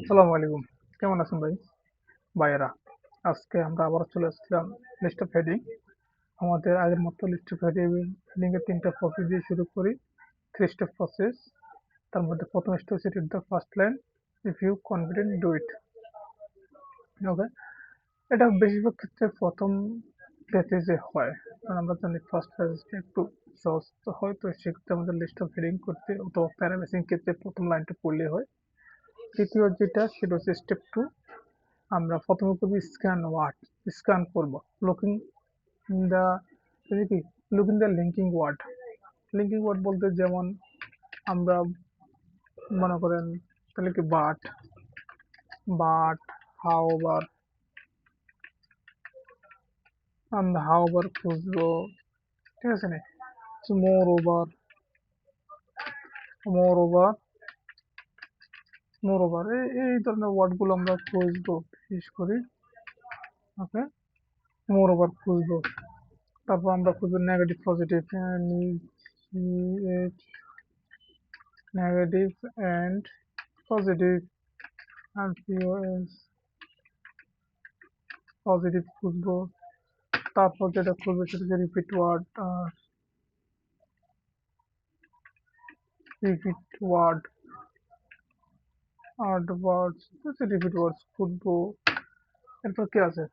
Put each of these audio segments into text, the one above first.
সালাম আলাইকুম। কেমন আছেন ভাই? ভাইয়েরা, আজকে আমরা আবার চলে আসলাম লিস্ট অফ হেডিং। আমাদের আগের মতো লিস্ট অফ হেডিং এর ৩টা প্রসেস দিয়ে শুরু করি। 3 স্টেপ প্রসেস। তার মধ্যে প্রথম স্টেপ হচ্ছে read the first line, if you confident do it. Okay, এটা বেশিরভাগ ক্ষেত্রে প্রথম প্যাসেজে হয়, কারণ আমরা জানি ফার্স্ট প্যাসেজটা একটু সহজ তো হয়, তো সেক্ষেত্রে আমাদের লিস্ট অফ হেডিং করতে অথবা প্যারামেসিং ক্ষেত্রে প্রথম লাইনটা পড়লে হয়। তৃতীয় যেটা সেটা হচ্ছে স্টেপ 2। আমরা প্রথমে করব স্ক্যান ওয়ার্ড, স্ক্যান করব লুকিং দা কি লুকিং দা লিঙ্কিং ওয়ার্ড। লিঙ্কিং ওয়ার্ড বলতে যেমন আমরা মনে করেন তাহলে কি বাট, বাট হাওবার, আমরা হাওবার খুঁজবো, ঠিক আছে না? মোর ওভার, মোর ওভার, মোর ওভার, এই ধরনের ওয়ার্ডগুলো আমরা খুঁজবো বিশেষ করে। ওকে, মোর ওভার খুঁজবো। তারপর আমরা খুঁজবো negative positive, negative and positive, আর পিওএস পজিটিভ খুঁজবো। তারপর যেটা খুঁজবো সেটা হচ্ছে repeat word, repeat word, words, repeat words খুঁজবো। এরপর কি আছে?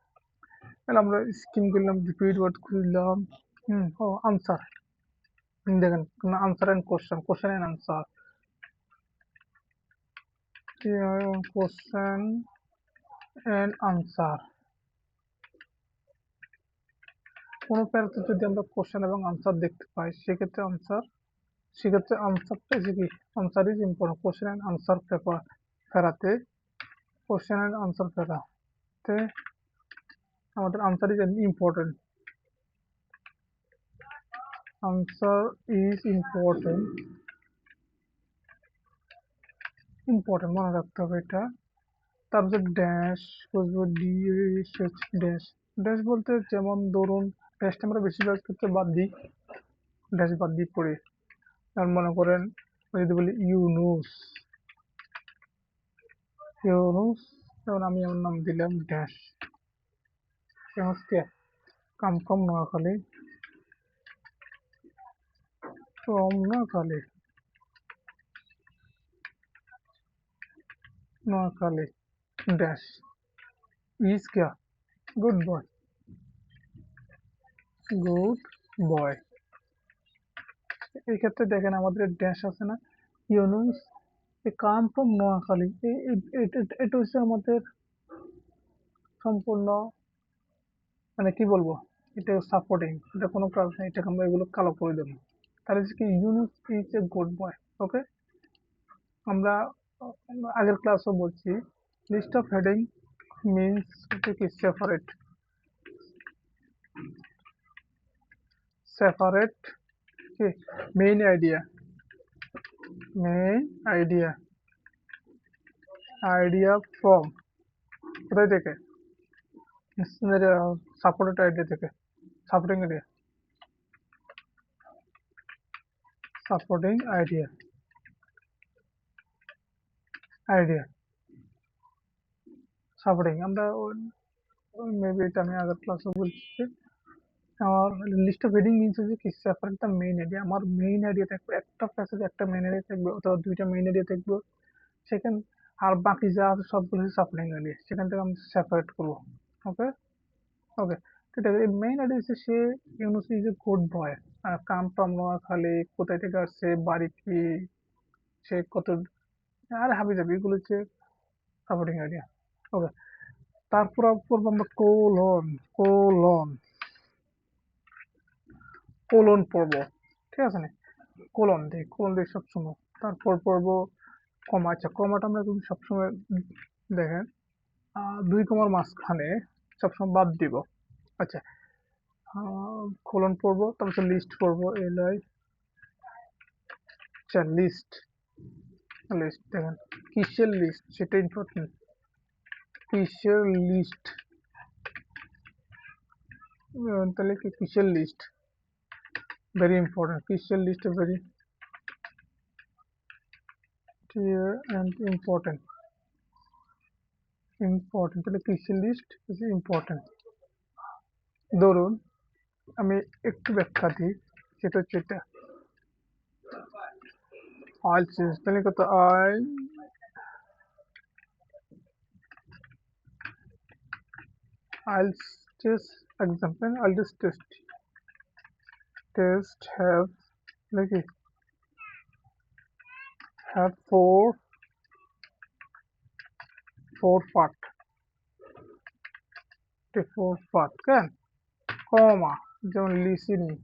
তাহলে আমরা স্কিম করলাম, রিপিট ওয়ার্ড খুঁজলাম। ও আনসার, দেখেন answer and question, question and answer, question and answer. কোনো প্যারাতে যদি আমরা কোশ্চেন এবং আনসার দেখতে পাই সেক্ষেত্রে আনসারটা যে কি, answer is important. Question and answer paper ফেরাতে, কোশ্চেন অ্যান্ড আনসার ফেরাতে আমাদের answer is important. Answer is important, important মনে রাখতে হবে এটা। তারপর ড্যাশ বুঝবো, ডি ড্যাশ। ড্যাশ বলতে যেমন ধরুন, ড্যাশটা আমরা বেশিরভাগ ক্ষেত্রে বাদ দিই, ড্যাশ বাদ দিয়ে পড়ি। আর মনে করেন যদি বলি ইউনুস, ইউনুস, যেমন আমি আমার নাম দিলাম ড্যাশ। ইউনুস কে come from Noakhali, from Noakhali, Noakhali dash is क्या, गुड बॉय, গুড বয়। এই ক্ষেত্রে দেখেন আমাদের ড্যাশ আছে না, Yunus a come from Noakhali, এটা হচ্ছে আমাদের সম্পূর্ণ, মানে কি বলবো, এটা সাপোর্টিং, এটা কোনো কাজ নেই, এটাকে আমরা এগুলো কালো করে দেবো। তাহলে হচ্ছে কি Yunus is a good boy. Okay, আমরা আগের ক্লাসও বলছি, লিস্ট অফ হেডিং মিনস হচ্ছে কি সেপারেট, সেপারেট কি main idea, main idea, idea from কোথায় থেকে, সাপোর্টেড আইডিয়া থেকে, supporting idea, supporting idea, idea supporting. আমরা মেবি এটা আমি আগের ক্লাসে বলছি, আমার লিস্ট অফ হেডিং মিনস হচ্ছে কি সেপারেট দ্য মেইন আইডিয়া। আমার মেইন আইডিয়া থাকবে, একটা প্যাসেজ একটা মেইন আইডিয়া থাকবে অথবা দুইটা মেইন আইডিয়া থাকবে, সেখান আর বাকি যা আছে সবগুলো হচ্ছে সাপোর্টিং আইডিয়া, সেখান থেকে আমি সেপারেট করবো। ওকে, ওকে, ঠিক আছে। এই মেইন আইডিয়া হচ্ছে সে Yunus is a good boy, come from Noakhali, কোথায় থেকে আসছে, বাড়ি কি, সে কত, আর হাবি যাবি, এগুলো হচ্ছে সাপোর্টিং আইডিয়া। ওকে, তারপর করবো আমরা কোলন, কোলন, কোলন পর্ব, ঠিক আছে না? কোলন দিই সবসময়। তারপর পর্ব কমা, আচ্ছা কমাটা আমরা কিন্তু সবসময় দেখেন 2 কমার মাঝখানে সবসময় বাদ দিব। আচ্ছা, কোলন পর্ব, তারপর লিস্ট পর্ব, এল আই, আচ্ছা লিস্ট, লিস্ট দেখেন কিসের লিস্ট সেটা ইম্পর্টেন্ট, কিসের লিস্ট, তাহলে কি কিসের লিস্ট, ভেরি ইম্পর্টেন্ট, কিসের list very clear and important. Important, তাহলে কৃষি লিস্ট ইজ ইম্পর্টেন্ট। ধরুন আমি একটু ব্যাখ্যা দিই, সেটা হচ্ছে এটা অয়েল চেঞ্জ, তাহলে কত I'll just example, I'll just test have like it, have four part, four part can comma যেমন listening,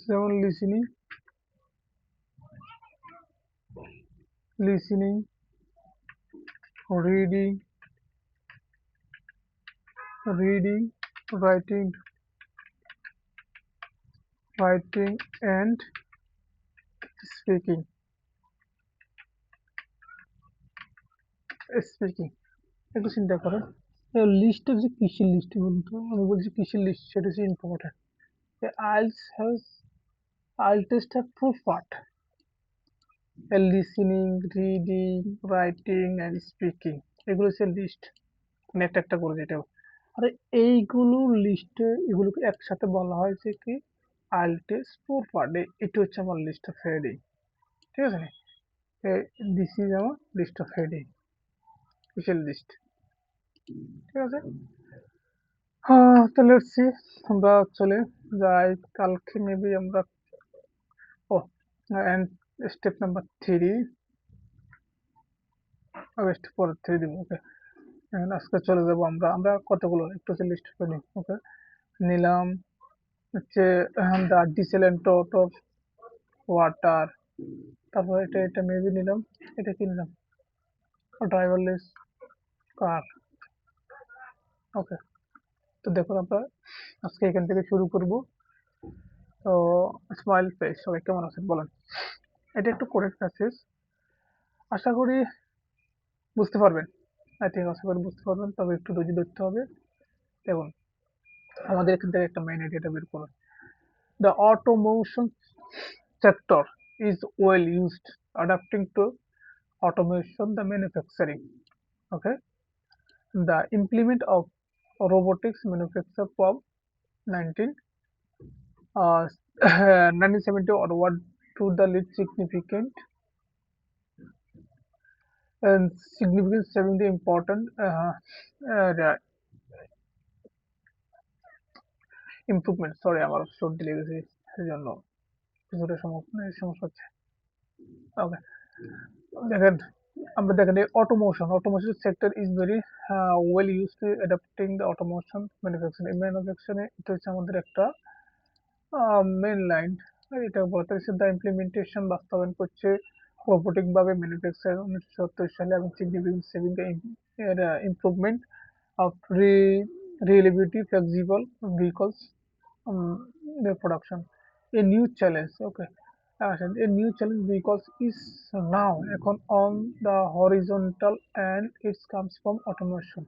যেমন listening, reading, writing, and speaking, একটু চিন্তা করেন, লিস্টের যে কিসের লিস্ট বলতো, আমি বলছি কিসের লিস্ট, সেটা হচ্ছে ইম্পর্টেন্ট। আইলস হ্যাজ আইল test have four part, listening, reading, writing and speaking, এগুলো হচ্ছে লিস্ট, মানে একটা একটা করে যেটা। আর এইগুলো লিস্টে এগুলোকে একসাথে বলা হয় যে কি আইল টেস্ট ফোর পার্ট, এটা হচ্ছে আমার লিস্ট অফ হেডিং, ঠিক আছে? দিস ইজ আমার লিস্ট অফ হেডিং, কিসের লিস্ট, ঠিক আছে? হ্যাঁ, তো লেটস সি, আমরা চলে যাই কালকে মেবি আমরা, ও এন্ড স্টেপ নাম্বার 3, স্টেপ পরে 3 দিব, ওকে। আজকে চলে যাব আমরা, কতগুলো একটু হচ্ছে লিস্ট করে নিই, ওকে। নিলাম হচ্ছে দ্য ডিসেলেন্ট অফ ওয়াটার, তারপর এটা মেবি নিলাম, এটা কি নিলাম, ড্রাইভারলেস কার, ওকে। তো দেখুন আমরা আজকে এখান থেকে শুরু করব। তো স্মাইল ফেস, সবাই কেমন আছেন বলেন, এটা একটু করেক্ট প্যাসেজ, আশা করি বুঝতে পারবেন, আশা করি বুঝতে পারবেন, তবে একটু ধৈর্য ধরতে হবে। দেখুন আমাদের এখান থেকে একটা মেইন আইডিয়াটা বের করুন। The automation sector is well used adapting to automation the manufacturing, okay. The implement of robotics manufacture from 19 uh, 1970 onward to the lead significant saving the important uh, improvement, sorry আমার সর্দি লেগেছে সেজন্য কিছুটা সমস্যা হচ্ছে, ওকে। দেখেন আমরা দেখেন এই automation sector is very well use to adapting the automation manufacturing, এটা হচ্ছে আমাদের একটা মেন লাইন, এটা বলতে হচ্ছে দ্য ইমপ্লিমেন্টেশন, বাস্তবায়ন করছে রোবোটিক ভাবে ম্যানুফ্যাকচার 1970 সালে, এবং সিগনিফিকেন্ট সেভিং এর improvement of reliability, flexible vehicles, their production. A new challenge, okay. A new challenge because is now এখন on the horizontal and it comes from automation.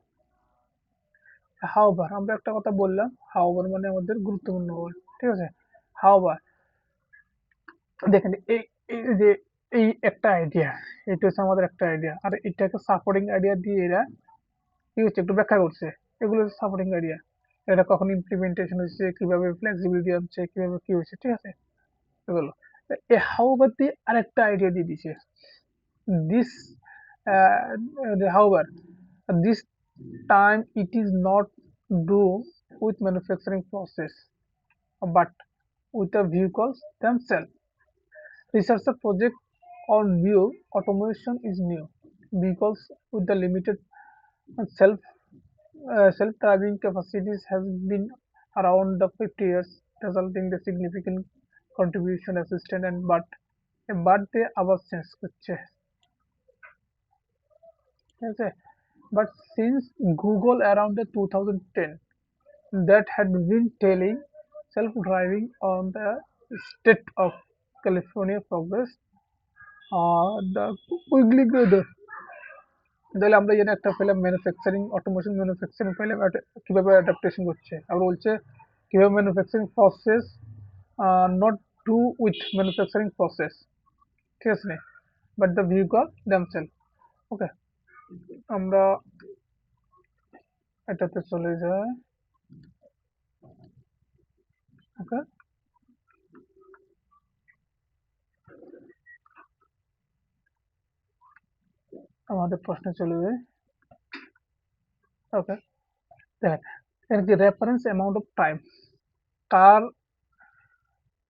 However, আমরা একটা কথা বললাম, however মানে আমাদের গুরুত্বপূর্ণ word, ঠিক আছে? However, দেখেন এই যে এই একটা আইডিয়া, এটা হচ্ছে আমাদের একটা আইডিয়া, আর এটাকে সাপোর্টিং আইডিয়া দিয়ে এরা কি হচ্ছে একটু ব্যাখ্যা করছে, এগুলো সাপোর্টিং আইডিয়া, এটা কখন ইমপ্লিমেন্টেশন হচ্ছে, কিভাবে ফ্লেক্সিবিলিটি হচ্ছে, কিভাবে কি হচ্ছে, ঠিক আছে, এগুলো। এ হাউবার দিয়ে আরেকটা আইডিয়া দিয়ে দিছে, this হাউবার, this time it is not do with manufacturing process but with the vehicles themselves. Researcher project on view automation is new vehicles with the limited self self-driving capacities has been around the 50 years, resulting the significant contribution assistant and but they আবার change করছে, ঠিক আছে? But since Google around the 2010 that had been telling self-driving on the state of California progress, the quickly gather, তাহলে আমরা এখানে একটা পেলাম manufacturing, automation manufacturing পেলাম, কিভাবে অ্যাডাপ্টেশন করছে, আবার বলছে কিভাবে manufacturing process not do with manufacturing process, ঠিক আছে নি? But the vehicle themselves. ওকে, আমরা এটাতে চলে যাই। ওকে, আমাদের প্রশ্নে চলে যাই। ওকে, দেখেন এর কি reference amount of time, car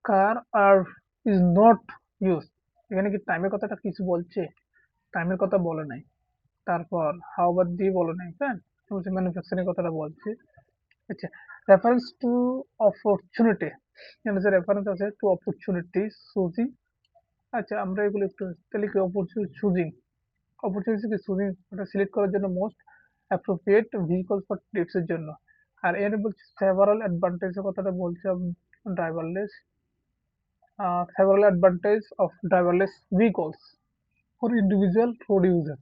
car আর ইজ নট ইউজ, এখানে কি টাইমের কথাটা কিছু বলছে? টাইমের কথা বলে নাই। তারপর হাউ বাদ দিয়ে বলে নাই, হ্যাঁ, বলছে ম্যানুফ্যাকচারিং কথাটা বলছে। আচ্ছা, রেফারেন্স টু অপরচুনিটি, এখানে যে রেফারেন্স আছে টু অপরচুনিটি চুজিং। আচ্ছা, আমরা এগুলো একটু তাহলে কি অপরচুনিটি চুজিং, অপরচুনিটি কি চুজিং ওটা সিলেক্ট করার জন্য most appropriate vehicle for TRIPS এর জন্য। আর এর বলছে সেভারাল অ্যাডভান্টেজের কথাটা বলছে driverless, several advantages of driverless vehicles for individual road user,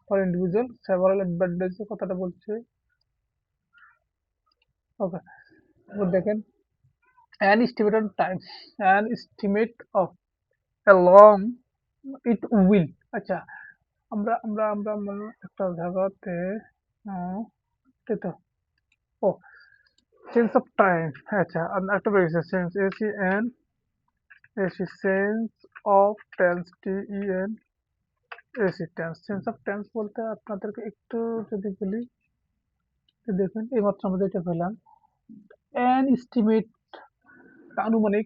for individual several advantages এর কথাটা বলছে। ওকে, এবার দেখেন an estimated time, an estimate of a long it will। আচ্ছা, আমরা একটা জায়গাতে এটা ও সেন্স অফ টাইম। আচ্ছা, একটা বেরিয়েছে sense AC N AC sense of tense T E N AC tense. Sense of tense বলতে আপনাদেরকে একটু যদি বলি, তো দেখুন এইমাত্র আমরা যেটা পেলাম অ্যান এস্টিমেট, আনুমানিক,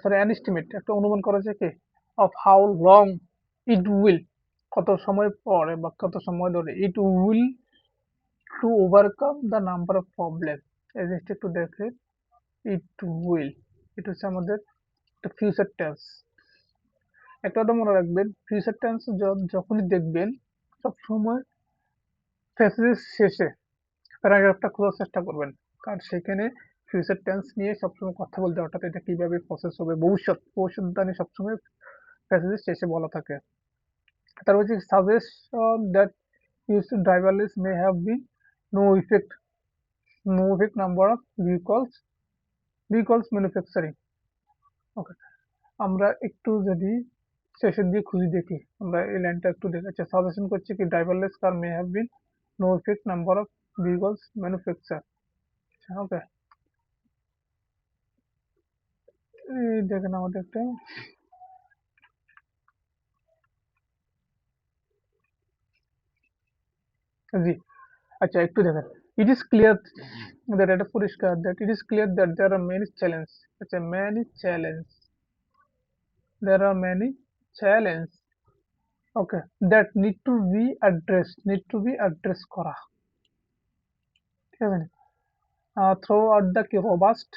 সরি অ্যান এস্টিমেট একটা অনুমান করা যায় কি of how long it will, কত সময় পরে বা কত সময় ধরে it will to overcome the number of problem. এই জিনিসটা একটু দেখে, ইট উইল, এটা হচ্ছে আমাদের একটা ফিউচার টেন্স। একটা কথা মনে রাখবেন, ফিউচার টেন্স যখনই দেখবেন সবসময় প্যাসেজের শেষে প্যারাগ্রাফটা খোঁজার চেষ্টা করবেন, কারণ সেখানে ফিউচার টেন্স নিয়ে সবসময় কথা বলতে, অর্থাৎ এটা কিভাবে প্রসেস হবে, ভবিষ্যৎবাণী সবসময় প্যাসেজের শেষে বলা থাকে। তারপর হচ্ছে suggestion that use driverless may have been no effect, no effect number of vehicles manufacturing. Okay, আমরা একটু যদি শেষের দিয়ে খুঁজে দেখি, আমরা এই লাইনটা একটু দেখি। আচ্ছা, সাজেশন করছে কি driverless car may have been no effect number of vehicles manufacture. Okay, এই দেখেন আমাদের একটা জি। আচ্ছা, একটু দেখেন, ইট ইজ ক্লিয়ার দ্যাট, এটা পরিষ্কার that it is clear that there are many challenge. আচ্ছা, many challenge, there are many challenge, okay, that need to be address করা, ঠিক আছে। থ্রো আউট দ্য কি রোবাস্ট,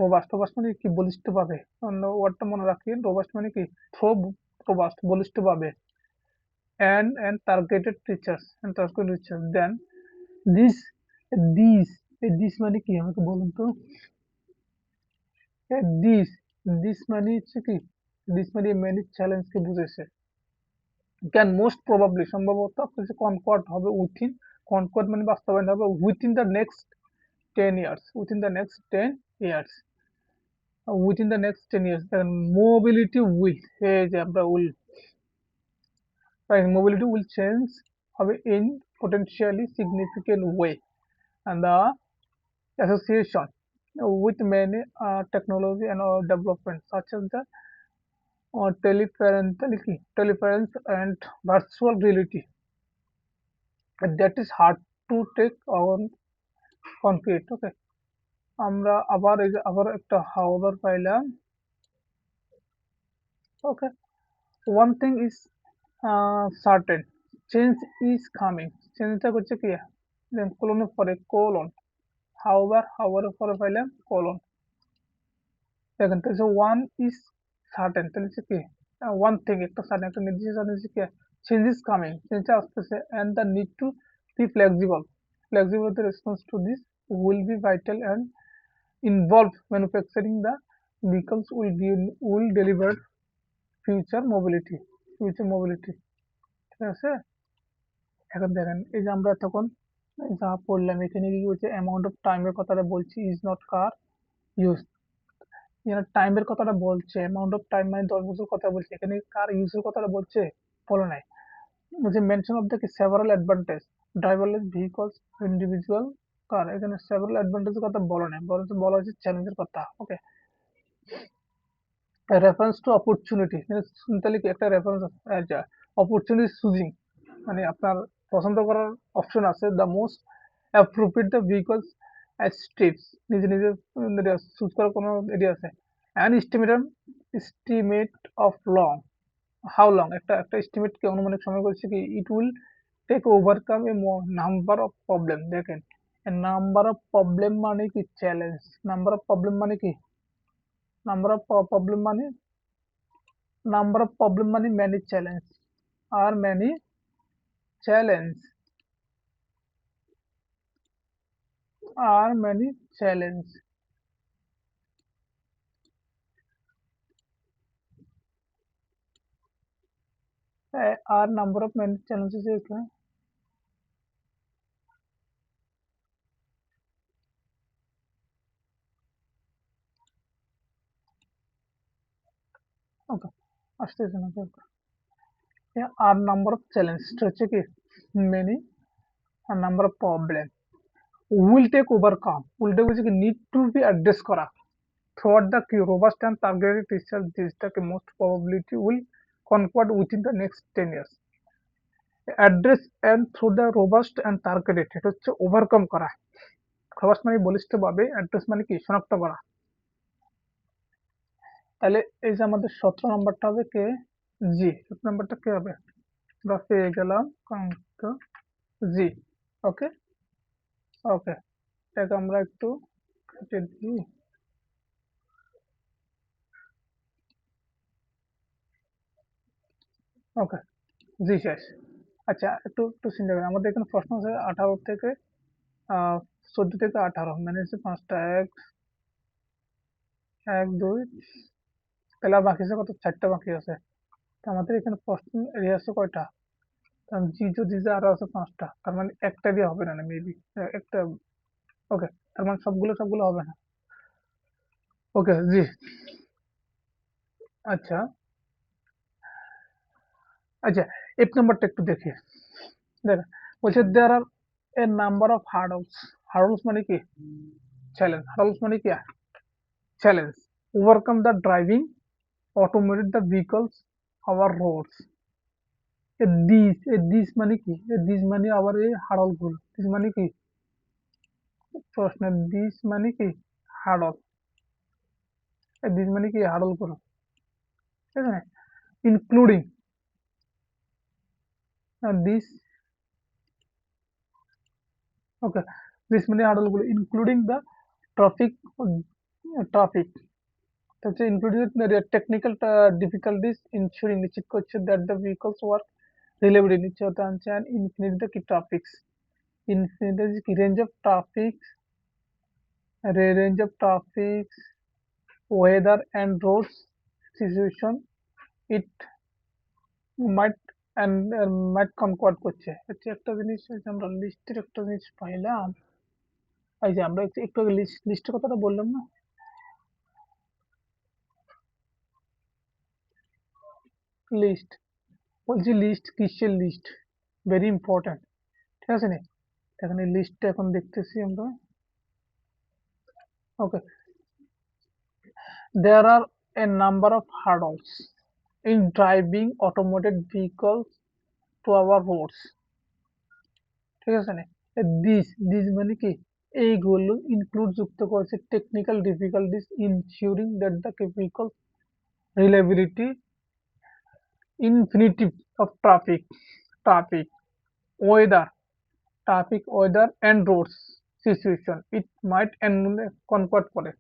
রোবাস্ট মানে কি বলিষ্ঠ ভাবে, অন্য ওয়ার্ডটা মনে রাখি, রোবাস্ট মানে কি থ্রো, রোবাস্ট বলিষ্ঠ ভাবে, and targeted teachers and targeted teachers then this these this মানে কি আমাকে বলুন তো, দিস দিস মানে হচ্ছে কি, দিস মানে মেনি চ্যালেঞ্জ কে বুঝেছে। ক্যান মোস্ট প্রবাবলি সম্ভবত আপনার যে কনকর্ড হবে উইথিন, কনকর্ড মানে বাস্তবায়ন হবে within the next 10 years, within the next 10 years, within the next 10 years। দেখেন মোবিলিটি উইল, এই যে আমরা উইল, মোবিলিটি উইল চেঞ্জ হবে in potentially significant way, and the association with many technology and development such as the teleference and virtual reality that is hard to take on concrete। Okay, আমরা আবার এই যে আবার একটা however পাইলাম। Okay, one thing is certain, change is coming, চেঞ্জটা করছে কি, দেন কোলনের পরে কোলন, however পরে পাইলাম কোলন। দেখেন তো ওয়ান ইজ সার্টেন, তাহলে হচ্ছে কি ওয়ান থিং একটা সার্টেন একটা নির্দিষ্ট জিনিস কি চেঞ্জ ইজ কামিং, চেঞ্জটা আসতেছে, and the need to be flexible, flexible the response to this will be vital and involve manufacturing the vehicles will deliver future mobility, future mobility, ঠিক আছে। এখন দেখেন এই যে আমরা তখন যা পড়লাম এখানে কি বলছে অ্যামাউন্ট অফ টাইমের কথাটা বলছি ইজ নট কার ইউজ, এখানে টাইমের কথাটা বলছে, অ্যামাউন্ট অফ টাইম মানে 10 বছর কথা বলছে, এখানে কার ইউজের কথাটা বলছে বলে নাই। যে mention of the several advantage driverless vehicles individual car, এখানে সেভারাল অ্যাডভান্টেজের কথা বলে নাই, বরঞ্চ বলা হয়েছে চ্যালেঞ্জের কথা। ওকে, রেফারেন্স টু অপরচুনিটি, তাহলে কি একটা রেফারেন্স অপরচুনিটি চুজিং, মানে আপনার পছন্দ করার অপশন আছে। The most appropriate the vehicles as steps, নিজে নিজে চুজ করার কোনো এরিয়া আছে। An estimate of long, how long, একটা একটা এস্টিমেট কে অনুমানিক সময় করছে কি, it will take overcome a number of problem. দেখেন, নাম্বার অফ প্রবলেম মানে কি চ্যালেঞ্জ, নাম্বার অফ প্রবলেম মানে কি, নাম্বার অফ প্রবলেম মানে, নাম্বার অফ প্রবলেম মানে ম্যানি চ্যালেঞ্জ, আর ম্যানি চ্যালেঞ্জ, আর ম্যানি চ্যালেঞ্জ, আর number of many challenges is okay, আসতেছে না তো। আর নাম্বার অফ চ্যালেঞ্জ হচ্ছে কি মেনি, আর number of problem will take overcome, will take হচ্ছে কি নিড টু বি অ্যাড্রেস করা throughout the queue, robust and targeted research is the most probability will conquer within the next 10 years. Address and through the robust and targeted, এটা হচ্ছে overcome করা। robust মানে বলিষ্ঠভাবে, address মানে কি শনাক্ত করা। তাহলে এই যে আমাদের 17 নম্বরটা হবে কে, জি। 17 নম্বরটা কে হবে, আমরা পেয়ে গেলাম অঙ্ক জি। ওকে, ওকে, এটাকে আমরা একটু কেটে দিই। ওকে, জি শেষ। আচ্ছা, একটু একটু চিন্তা করেন, আমাদের এখানে প্রশ্ন আছে 18 থেকে 14 থেকে 18, মানে হচ্ছে পাঁচটা, এক, এক, দুই, তাহলে আর বাকি আছে কত, 4টা বাকি আছে। তো আমাদের এখানে প্রশ্ন এরিয়া আছে কয়টা, কারণ জি যদি যে আরো আছে 5টা, তার মানে একটা দিয়ে হবে না, মেবি একটা। ওকে, তার মানে সবগুলো সবগুলো হবে না। ওকে জি। আচ্ছা, আচ্ছা, 1 নম্বরটা একটু দেখি। দেখেন, বলছে দেয়ার আর এ নাম্বার অফ হার্ডলস, হার্ডলস মানে কি চ্যালেঞ্জ, হার্ডলস মানে কি challenge, overcome the driving automated the vehicles our roads. This মানে কি, দিস মানে আবার এই হাড়ল গুলো, দিস মানে কি প্রশ্নের, দিস মানে কি হাড়ল, দিস মানে কি হাড়ল গুলো, ঠিক আছে, ইনক্লুডিং দিস। ওকে, দিস মানে হাড়ল গুলো ইনক্লুডিং দ্য ট্রাফিক, ট্রাফিক হচ্ছে ইনক্লুডিং টেকনিক্যাল ডিফিকাল্টিস ইনসুরিং, নিশ্চিত করছে দ্যাট দ্য ভেহিকলস ওয়ার্ক রিলেবলি, নিশ্চয়তা আনছে, অ্যান্ড ইনফিনিট দ্য কি ট্রাফিক্স, ইনফিনিট কি range of traffic, range of traffic, weather and roads situation, it might and might concord করছে। হচ্ছে একটা জিনিস, এই যে আমরা লিস্টের একটা জিনিস পাইলাম, এই যে আমরা একটু একটু লিস্টের কথাটা বললাম না, লিস্ট, বলছি লিস্ট কিসের লিস্ট, ভেরি ইম্পর্টেন্ট, ঠিক আছে নি। এখানে লিস্টটা এখন দেখতেছি আমরা। ওকে, there are a number of hurdles in driving automated vehicles to our roads, ঠিক আছে না। দিস দিস মানে কি এইগুলো ইনক্লুড যুক্ত করেছে technical difficulties ensuring that the vehicle reliability, infinitive of traffic, traffic weather, traffic weather and roads situation, it might and concord করে।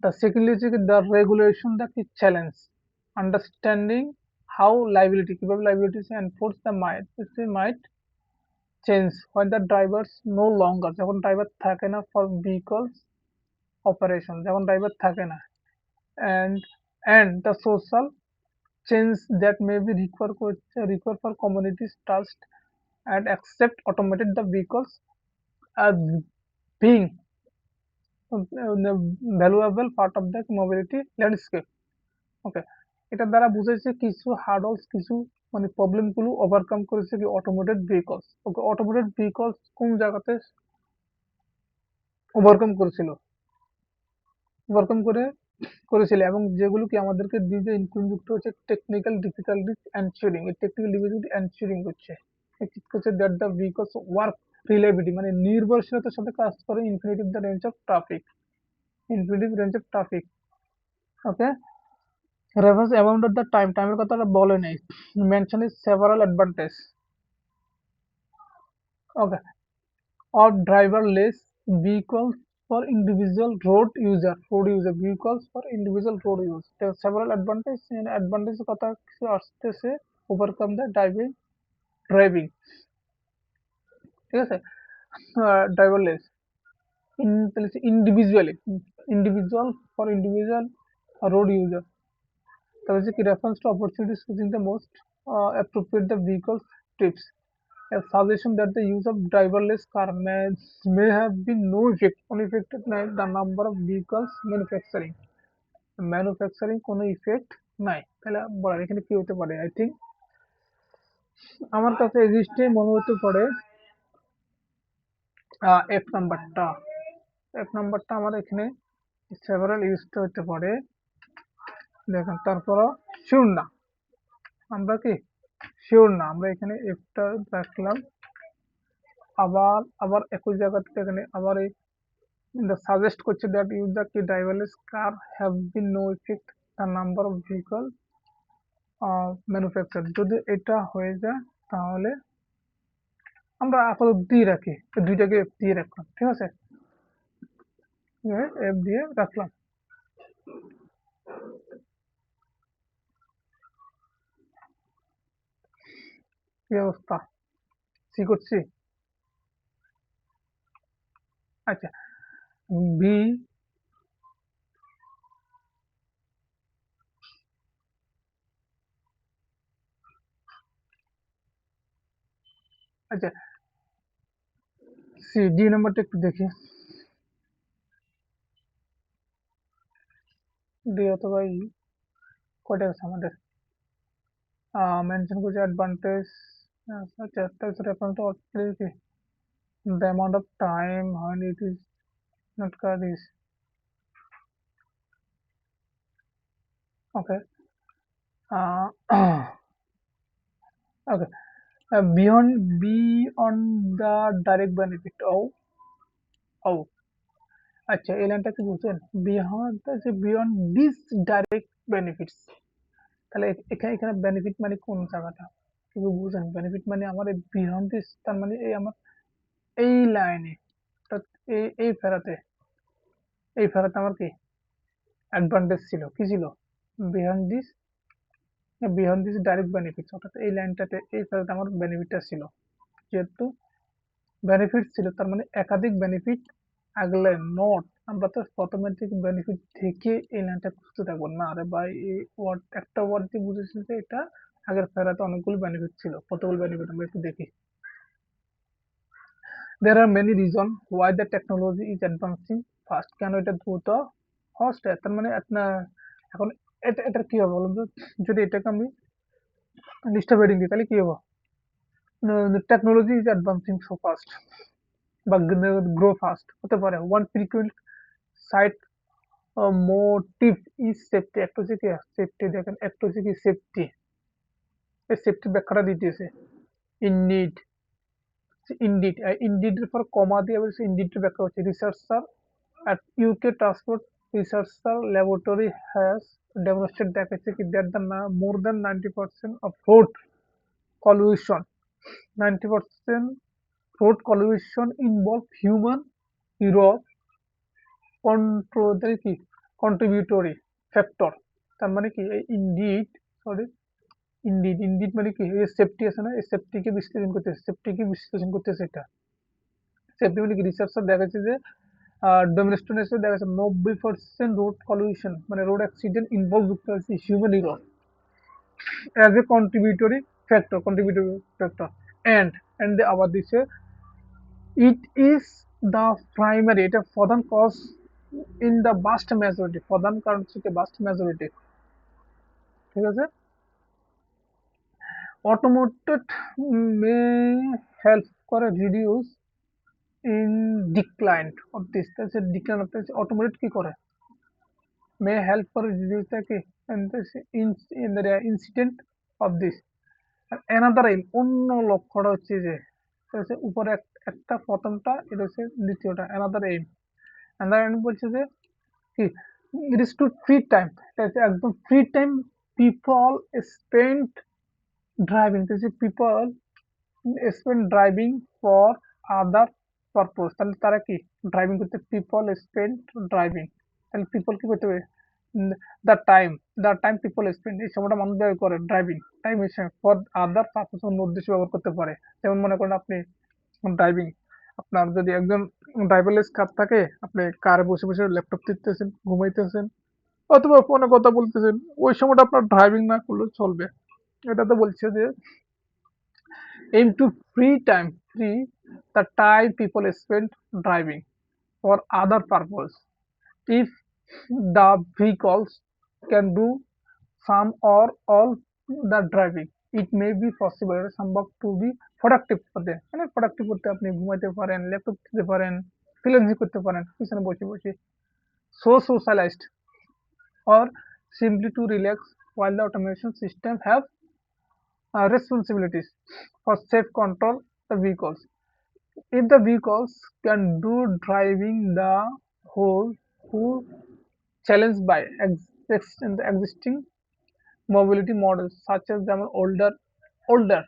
The second হচ্ছে দ্য রেগুলেশন দ্য কি চ্যালেঞ্জ, আন্ডারস্ট্যান্ডিং হাউ লাইবিলিটি, কিভাবে liability enforce the might change when the drivers no longer, যখন driver থাকে না for vehicles operation, যখন driver থাকে না, and the social change that may be require for communities trust and accept automated the vehicles as being valuable part of the mobility landscape. Okay, এটার দ্বারা বুঝাইছে কিছু হার্ডলস, কিছু মানে প্রবলেম গুলো ওভারকাম করেছে কি অটোমেটেড ভেহিকলস। ওকে, অটোমেটেড ভেহিকলস কোন জায়গাতে ওভারকাম করেছিল, ওভারকাম করেছিল এবং যেগুলো কি আমাদেরকে দিয়ে ইনক্লুড হচ্ছে টেকনিক্যাল ডিফিকাল্টিজ এনশিওরিং, এই টেকনিক্যাল ডিফিকাল্টি এনশিওরিং করছে that the vehicles work reliability, মানে নির্ভরশীলতার সাথে কাজ করে infinitive the range of traffic, infinitive range of traffic. Okay, reference amount of the টাইমের কথাটা বলে নেই, mention is several advantage. Okay, of driverless vehicles for individual road user vehicles for individual road use. There are several advantages, and advantage কথা কিছু আসতেছে overcome the driving, ঠিক আছে। driverless individual for individual road user, তাহলে হচ্ছে কি reference to opportunities choosing the most appropriate the vehicle trips. A suggestion that the use of driverless car may have been no effect unaffected by the number of vehicles manufacturing কোনো effect নাই। তাহলে বলেন এখানে কি হতে পারে? I think আমার কাছে এক্সিস্টে মনে হতে পারে এফ নাম্বারটা, এফ নাম্বারটা আমার এখানে সেভারাল ইউজটা হতে পারে। দেখেন তারপরও শিওর না, আমরা কি শিওর না, আমরা এখানে এফটা রাখলাম। আবার আবার একই জায়গাতে এখানে আবার এই the suggest করছে that use the driverless car have been no effect the number of vehicle manufactured। যদি এটা হয়ে যায় তাহলে আমরা আপাতত দিয়ে রাখি, দুইটাকে এফ দিয়ে রাখলাম, ঠিক আছে, এফ দিয়ে রাখলাম। কি অবস্থা, সি করছি? আচ্ছা, বি আচ্ছা, সি ডি নাম্বারটা একটু দেখি। ডি অথবা ই কয়টা আছে আমাদের? মেনশন করছে অ্যাডভান্টেজ, আচ্ছা রেফারেন্স টু কি the amount of time when it is not car is okay. uh, okay, beyond the direct benefit of আচ্ছা এই লাইনটা কি বুঝছেন? বিয়ন্ড দিস ডাইরেক্ট বেনিফিটস, তাহলে এখানে এখানে বেনিফিট মানে কোন জায়গাটা কিন্তু বুঝেন? বেনিফিট মানে আমার এই বিয়ন্ড দিস, তার মানে এই আমার এই লাইনে, এই এই ফেরাতে আমার কি অ্যাডভান্টেজ ছিল, কি ছিল? Beyond this, beyond this direct benefits, অর্থাৎ এই লাইনটাতে এই ফেরাতে আমার বেনিফিটটা ছিল। যেহেতু বেনিফিট ছিল তার মানে একাধিক বেনিফিট আগলে নট, আমরা তো প্রথমে থেকে বেনিফিট থেকে এই লাইনটা খুঁজতে থাকবো না। আরে ভাই, এই ওয়ার্ড একটা ওয়ার্ড দিয়ে বুঝেছি যে এটা আগের ফেরাতে অনেকগুলো বেনিফিট ছিল। কতগুলো বেনিফিট আমরা একটু দেখি। there are many reasons why the technology is advancing fast, কেন এটা দ্রুত হচ্ছে, তার মানে আপনার এখন এটা কি হবে বলুন তো? যদি এটাকে আমি লিস্ট অফ হেডিং দিই তাহলে কি হবে? Technology is advancing so fast বা গ্রো ফাস্ট হতে পারে। One frequent cite motive is safety, একটা হচ্ছে কি সেফটি, দেখেন একটা হচ্ছে কি সেফটি, এই সেফটির ব্যাখ্যাটা দিতেছে ইনডিড, ইনডিড এর পর কমা দিয়ে বলছে ইনডিড এর ব্যাখ্যা হচ্ছে researcher at UK Transport Researcher Laboratory has demonstrated দেখাচ্ছে কি that the more than 90% of road collision, 90% road collision involve human error কি contributory factor, তার মানে কি ইনডিড, সরি ইনডিড মানে কি এই সেফটি আছে না, এই সেফটিকে বিশ্লেষণ করতেছে এটা। সেফটি মানে কি রিসার্চার দেখাচ্ছে যে ডেমনস্ট্রেশন দেখা যাচ্ছে 90% রোড পলিউশন মানে রোড অ্যাক্সিডেন্ট ইনভলভ যুক্ত আছে human error as a contributory factor and আবার দিচ্ছে ইট ইজ দ্য প্রাইমারি, এটা প্রধান cause in the vast majority, প্রধান কারণ হচ্ছে ভাস্ট মেজরিটি, ঠিক আছে। অটোমেটেড মে হেল্প করে reduce in decline of this, decline of this automated কি করে, may help for reduce the key and this in the incident of this. another aim অন্য লক্ষ্যটা হচ্ছে যে এটা হচ্ছে উপরে একটা প্রথমটা, এটা হচ্ছে দ্বিতীয়টা another aim। another aim বলছে যে কি, it is to free time, এটা হচ্ছে একদম free time people spend driving, this is people spend driving for other purpose, তাহলে তারা কি ড্রাইভিং করতে, people spend driving, তাহলে people কি করতে হবে, দ্য টাইম, পিপল স্পেন্ড, এই সময়টা মানুষ ব্যয় করে ড্রাইভিং, টাইম হিসেবে ফর আদার পারপোজ, অন্য উদ্দেশ্যে ব্যবহার করতে পারে। যেমন মনে করেন আপনি ড্রাইভিং, আপনার যদি একজন ড্রাইভারলেস কার থাকে, আপনি কারে বসে বসে ল্যাপটপ টিপতেছেন, ঘুমাইতেছেন, অথবা ফোনে কথা বলতেছেন, ওই সময়টা আপনার ড্রাইভিং না করলেও চলবে। এটা তো বলছে যে aim to free the time people spend driving for other purpose. If the vehicles can do some or all the driving, it may be possible, এটা সম্ভব to be productive করতে, মানে productive করতে আপনি ঘুমাইতে পারেন, ল্যাপটপ দিতে পারেন, ফ্রিল্যান্সিং করতে পারেন পিছনে বসে বসে, so socialized or simply to relax while the automation system have responsibilities for safe control the vehicles. If the vehicles can do driving, the whole who challenged by the existing mobility models such as the older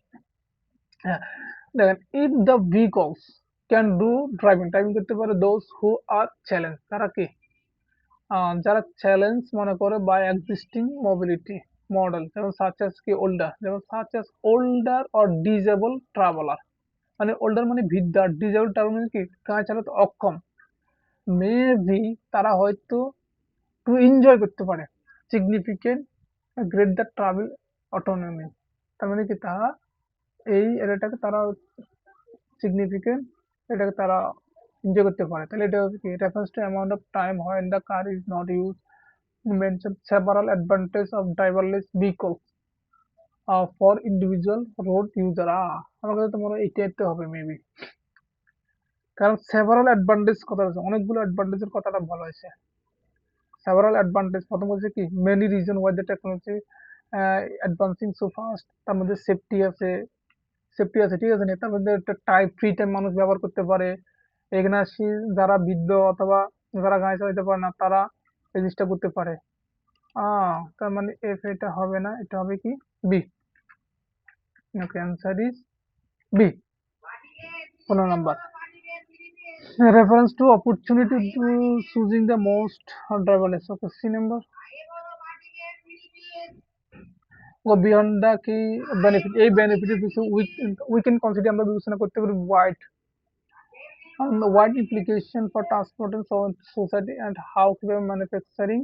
then if the vehicles can do driving করতে পারে those who are challenged, তারা কি যারা challenge মনে করে by existing mobility model, যেমন such as কি older, যেমন such as older or disabled traveler, মানে ওল্ডার মানে বৃদ্ধা, ডিজেবল ট্রাভেলার মানে কি গাড়ি চালাতে অক্ষম, মেবি তারা হয়তো টু এনজয় করতে পারে significant great the travel autonomy, তার মানে কি তারা এই এটাকে তারা সিগনিফিকেন্ট, এটাকে তারা এনজয় করতে পারে। তাহলে এটা হচ্ছে কি reference to amount of time when the car is not used, mention several advantages of driverless vehicles for individual road user। আমার কাছে তোমার এইটাইতে হবে মেবি, কারণ সেভারাল অ্যাডভান্টেজ কথা হচ্ছে, অনেকগুলো অ্যাডভান্টেজের কথাটা বলা হয়েছে। সেভারাল অ্যাডভান্টেজ প্রথম হচ্ছে কি many reason why the technology advancing so fast, তার মধ্যে সেফটি আছে, ঠিক আছে না, তার মধ্যে একটা টাইম ফ্রি টাইম মানুষ ব্যবহার করতে পারে। এখানে আসি যারা বৃদ্ধ অথবা যারা গাড়ি চালাতে পারে না, তারা এই জিনিসটা করতে পারে। তার মানে এফ এটা হবে না, এটা হবে কি B. Okay, answer is B, 15 number. Reference to opportunity to choosing the most driverless. Okay, C number. Go beyond the key benefit. A benefit is we can consider আমরা বিবেচনা করতে পারি wide implication for transport and society and how কিভাবে manufacturing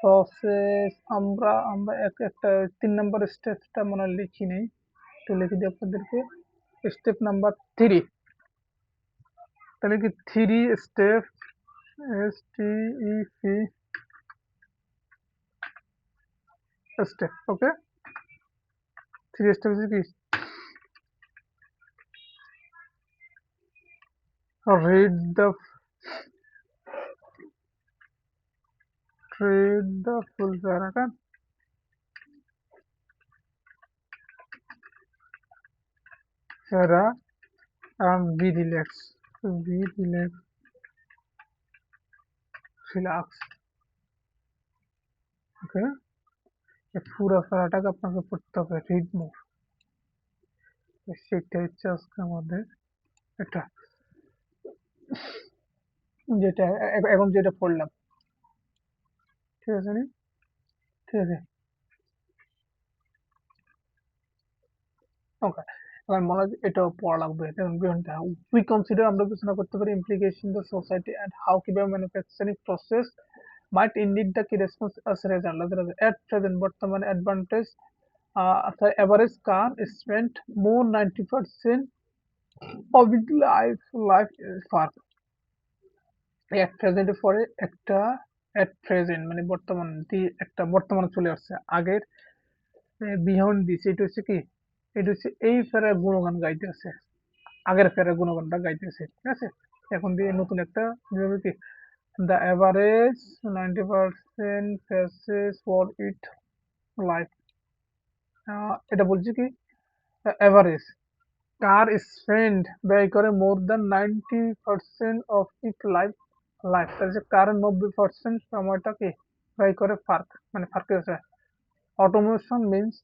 process, আমরা একটা 3 নম্বর স্টেপটা মনে হয় লিখি নেই, তো লিখে দিই আপনাদেরকে। স্টেপ নাম্বার 3, তাহলে কি 3 step, STEP step, okay, 3 steps is কি, read the full paragraph, and be relaxed, relax, okay, এই পুরো প্যারাটাকে আপনাকে পড়তে হবে, রিড মোর, সেটা হচ্ছে আজকে আমাদের এটা যেটা এখন যেটা পড়লাম, ঠিক আছে নি, ঠিক আছে, ওকে। এবার মনে হয় এটাও পড়া লাগবে, যেমন উই কনসিডার আমরা বিবেচনা করতে পারি implication the society and how কিভাবে manufacturing process might indeed the key response as a result at present বর্তমানে advantage the average car spent more 90% of its life is far at প্রেজেন্টের পরে একটা at present মানে বর্তমান একটা বর্তমানে চলে আসছে। আগের বিহাইন্ড দিস এটা হচ্ছে কি? এটা হচ্ছে এই ফেরার গুণগান গাইতেছে। আগের ফেরার গুণগানটা গাইতেছে। ঠিক আছে? এখন দিয়ে নতুন একটা যেভাবে কি the average 90% passes for it life. এটা বলছে কি এভারেজ কার স্পেন্ড ব্যয় করে more than 90% of it life life তাহলে কার 90% সময়টাকে ব্যয় করে ফার্ক মানে ফার্কের অটোমেশন মিনস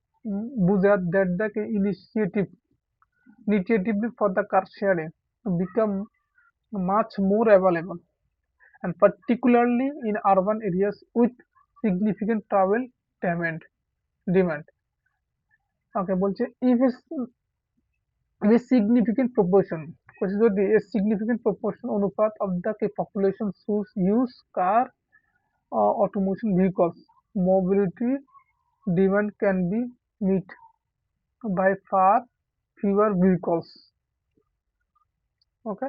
বুঝা that the initiative for the car sharing become much more available and particularly in urban areas with significant travel demand demand ওকে বলছে if a significant proportion বলছে যদি a significant proportion অনুপাত of the population choose use car or automobile vehicles mobility demand can be met by far fewer vehicles ওকে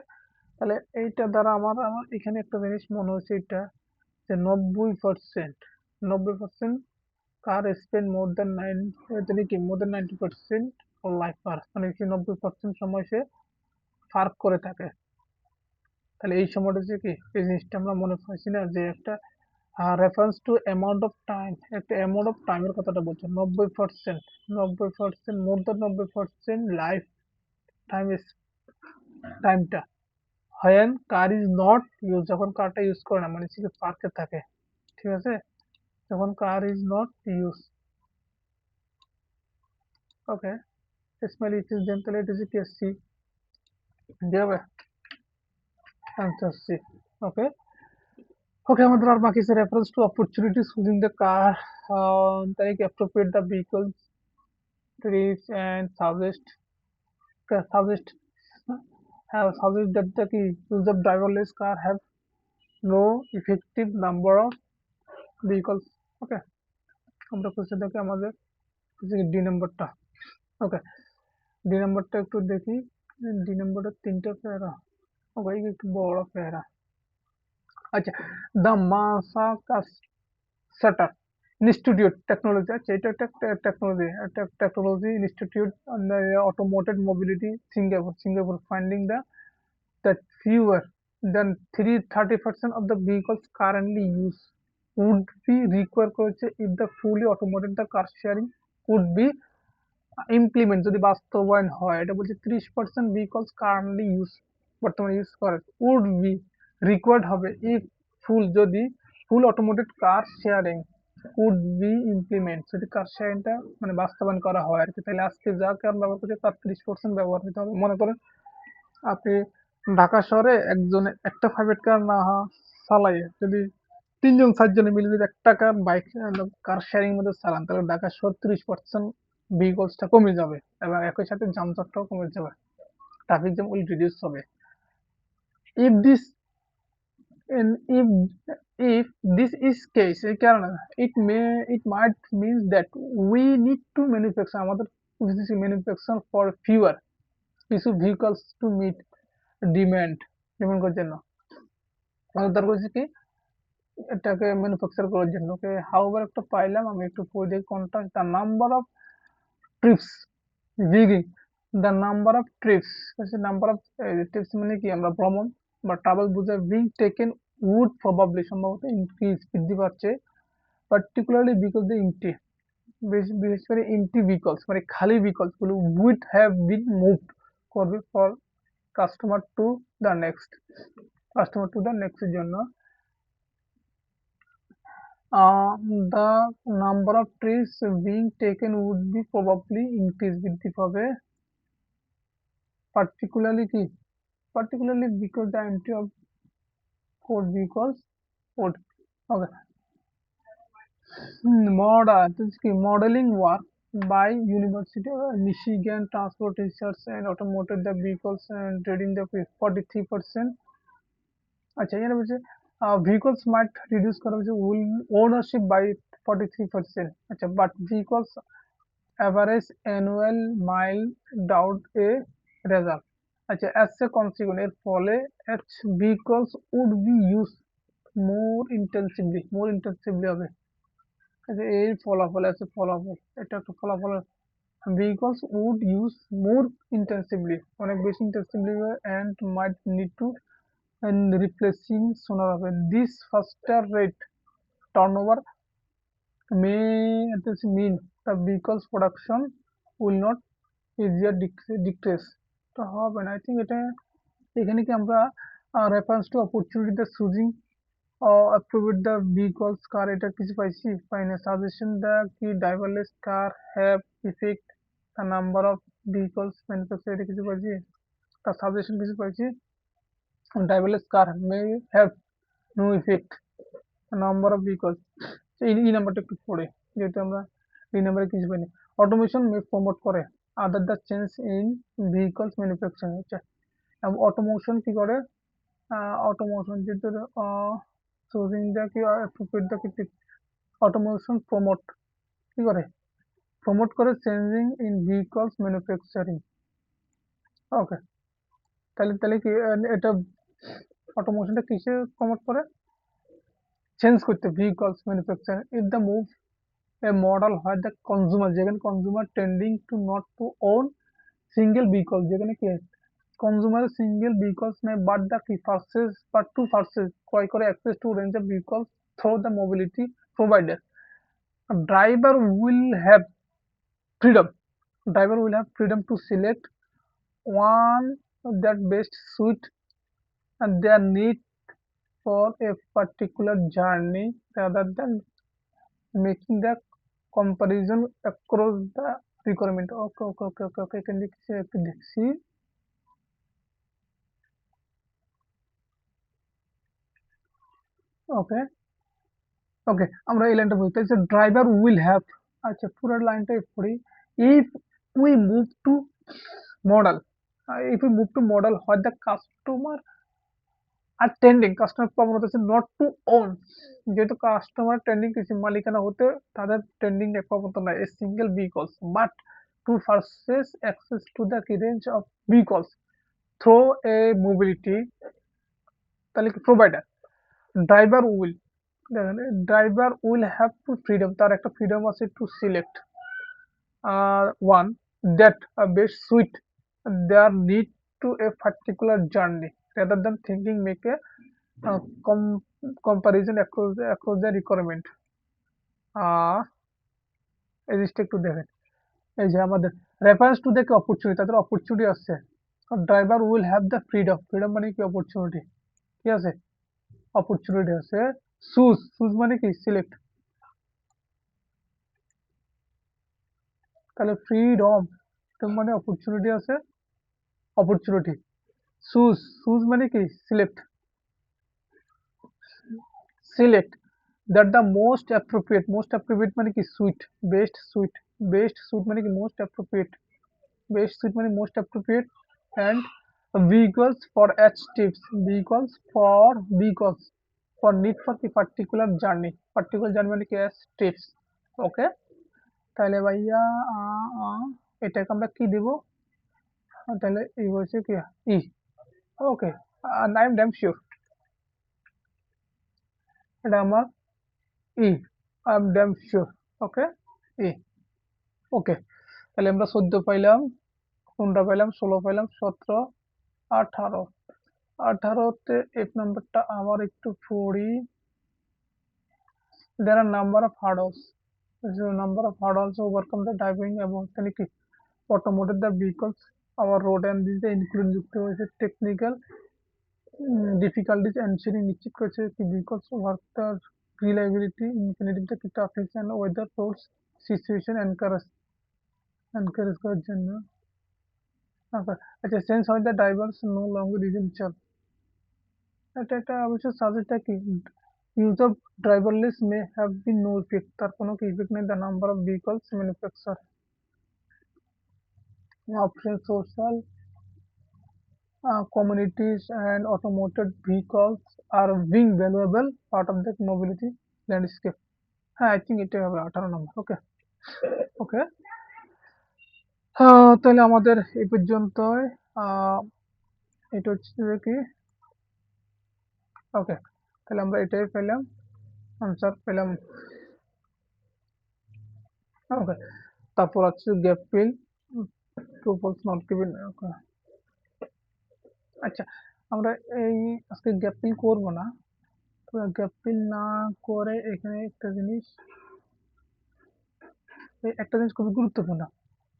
তাহলে এইটা দ্বারা আমার আমার এখানে একটা জিনিস মনে হচ্ছে এটা যে 90% কার স্পেন্ড মোর দ্যান তিনি কি মোর দ্যান 90% লাইফ পার মানে কি 90% সময় সে পার্ক করে থাকে তাহলে এই সময়টা হচ্ছে কি এই জিনিসটা আমরা মনে পাচ্ছি না যে একটা reference to amount of time একটা অ্যামাউন্ট অফ টাইমের কথাটা বলছে 90% মোর দ্যান 90% লাইফ টাইম টাইমটা when car is not use যখন কারটা ইউজ করে না মানে সে পার্কে থাকে ঠিক আছে যখন car is not use okay Ismail it is then তাহলে এটা হচ্ছে কি সি দিয়ে হবে আনসার সি ওকে ওকে আমাদের আর বাকি আছে reference to opportunities using the car তাই কি appropriate the vehicle trips and suggest have suggested that the key use of driverless car have no effective number of vehicles. Okay, আমরা question থেকে আমাদের D নাম্বারটা ওকে D নাম্বারটা একটু দেখি D নাম্বারটা তিনটা প্যারা ওকে একটু বড় প্যারা আচ্ছা দ্য মাসা শাটার ইনস্টিটিউট টেকনোলজি আচ্ছা এটা একটা টেকনোলজি একটা technology institute automotive mobility Singapore finding the that fewer than 30% of the vehicles currently used would be required করেছে if the fully automated the car sharing could be implement যদি বাস্তবায়ন হয় এটা বলছে 30% vehicles currently use বর্তমানে use করে would be required হবে if full যদি full automated car sharing could be implement যদি কার শেয়ারিংটা মানে বাস্তবায়ন করা হয় আর কি তাহলে আজকে যা কার ব্যবহার করছে তার 30% ব্যবহার করতে হবে মনে করেন আপনি ঢাকা শহরে একজনে একটা প্রাইভেট কার না চালাইয়ে যদি ৩ জন ৪ জনে মিলে যদি একটা বাইক কার শেয়ারিং মধ্যে চালান তাহলে ঢাকা শহর ৩০% ভেহিকলসটা কমে যাবে এবং একই সাথে যানজটটাও কমে যাবে ট্রাফিক জ্যাম উইল রিডিউস হবে if this if this is case এই কারণে it might means that we need to manufacture আমাদের manufacture for fewer কিছু vehicles to meet demand demand করার জন্য আমাদের দরকার হচ্ছে কি এটাকে ম্যানুফ্যাকচার করার জন্য ওকে হাউএভার একটা পাইলাম আমি একটু পড়ে দেখি কোনটা দ্য নাম্বার অফ ট্রিপস জিগি the number of trips number of trips মানে কি আমরা ভ্রমণ বা ট্রাভেল বুঝে বিং টেকেন উড প্রবাবলি সম্ভবত ইনক্রিজ বৃদ্ধি পাচ্ছে পার্টিকুলারলি বিকজ দ্য ইমটি বিশেষ করে ইমটি ভেহিকলস মানে খালি ভেহিকলস গুলো উড হ্যাভ বিন মুভড করবে for customer to the next এর জন্য the number of trees being taken would be probably increase বৃদ্ধি পাবে particularly because the empty of food vehicles would okay modeling work by University of Michigan Transport Research and automotive the vehicles and trading the 43% আচ্ছা এখানে বলছে vehicles might reduce করা হয়েছে ownership by 43% আচ্ছা but vehicles average annual mile doubt a result আচ্ছা, as a consequence এর ফলে vehicles would be used more intensively হবে। আচ্ছা, এই ফলাফল আছে, ফলাফল এটা একটা ফলাফল। vehicles would use more intensively, অনেক বেশি intensively and might need to and replacing sooner হবে। This faster rate turnover may at this mean the vehicles production will not easier decrease। তো হবে না, আই থিঙ্ক এটা এখানে কি আমরা reference to opportunity the choosing approve the vehicles car এটা কিছু পাইছি, পাই না। সাজেশন দ্য কি driverless car have effect the number of vehicles manufacture এটা কিছু পাইছি, তার সাজেশন কিছু পাইছি। Driverless car may have no effect number of vehicles। এই নাম্বারটা একটু পড়ে, যেহেতু আমরা এই নাম্বারে কিছু পাইনি। অটোমেশন মে প্রমোট করে other the change in vehicles manufacturing হচ্ছে। অটোমোশন কি করে, অটোমোশন যেহেতু চুজিং দ্য কি অ্যাপ্রোপ্রিয়েট দ্য কি অটোমোশন প্রমোট কি করে, প্রমোট করে changing in vehicles manufacturing. Okay, তাহলে তাহলে কি এটা অটোমোশনটা কিসে প্রমোট করে, চেঞ্জ করতে vehicles manufacturing if the move a model where the consumer যেখানে consumer tending to not to own single vehicle যেখানে কি consumer single vehicles নেই but to purchase ক্রয় করে access to range of vehicles through the mobility provider। A freedom driver will have freedom to select one that best suit and their need for a particular journey rather than making the comparison across the requirement। ওকে এখান থেকে একটু দেখছি। ওকে ওকে আমরা এই লাইনটা বুঝতে চাইছি, driver will have. আচ্ছা, পুরো লাইনটা পড়ি। If we move to model, if we move to model হয় the customer are trending, customer প্রবণ হচ্ছে নট টু ওন, যেহেতু কাস্টমার ট্রেন্ডিং কিছু মালিকানা হতে তাদের ট্রেন্ডিং এর প্রবণতা নাই a single vehicles but to purchase access to the range of vehicles through a mobility, তাহলে কি প্রোভাইডার। ড্রাইভার উইল, দেখেন driver will have to freedom, তার একটা ফ্রিডম আছে to select one that best suit their need to a particular journey rather than thinking make a comparison across the requirement। এই জিনিসটা একটু দেখেন, এই যে আমাদের রেফারেন্স টু দেখে অপরচুনিটি, তাদের অপরচুনিটি আছে। Driver will have the freedom, freedom মানে কি অপরচুনিটি, ঠিক আছে, অপরচুনিটি আছে। সুজ মানে কি সিলেক্ট, তাহলে ফ্রিডম মানে অপরচুনিটি আছে, অপরচুনিটি। সুজ মানে কি select, select that the most appropriate মানে কি sweet, best sweet, best sweet মানে কি মোস্ট অ্যাপ্রোপ্রিয়েট, বেস্ট সুইট মানে most appropriate and vehicles for H tips, vehicles for need for the particular journey মানে কি as tips। ওকে, তাহলে ভাইয়া এটাকে আমরা কি দিব, তাহলে এই হচ্ছে কি ই। ওকে, আই এম ড্যাম শিওর এটা আমার ই, আই এম ড্যাম শিওর। ওকে, ই। ওকে, তাহলে আমরা 14 পাইলাম, 15 পাইলাম, 16 পাইলাম, 17, 18। 18তে এক নাম্বারটা আবার একটু পড়ি। There are number of hurdles. There are number of hurdles to overcome the driving about automotive the vehicles our road and these include যুক্ত হয়েছে technical difficulties ensuring নিশ্চিত করেছে কি vehicles work the reliability infinity the traffic and weather roads situation encourage করার জন্য। আচ্ছা, sense হয় the drivers no longer essential, এটা অবশ্য সাজেটা কি use of driverless may have been no effect, তার কোনো কি ইফেক্ট নেই। the number of vehicles manufactured option social communities and automated vehicles are being valuable part of the mobility landscape। হ্যাঁ, I think এটাই হবে 18 নম্বর। ওকে ওকে, তাহলে আমাদের এই পর্যন্তই। এটা হচ্ছে যে কি ওকে, তাহলে আমরা এটাই পেলাম, আনসার পেলাম। ওকে, তারপর হচ্ছে gap fill, true false not given. Okay, আচ্ছা, আমরা এই আজকে গ্যাপ ফিল করবো না। তো গ্যাপ ফিল না করে এখানে একটা জিনিস খুবই গুরুত্বপূর্ণ,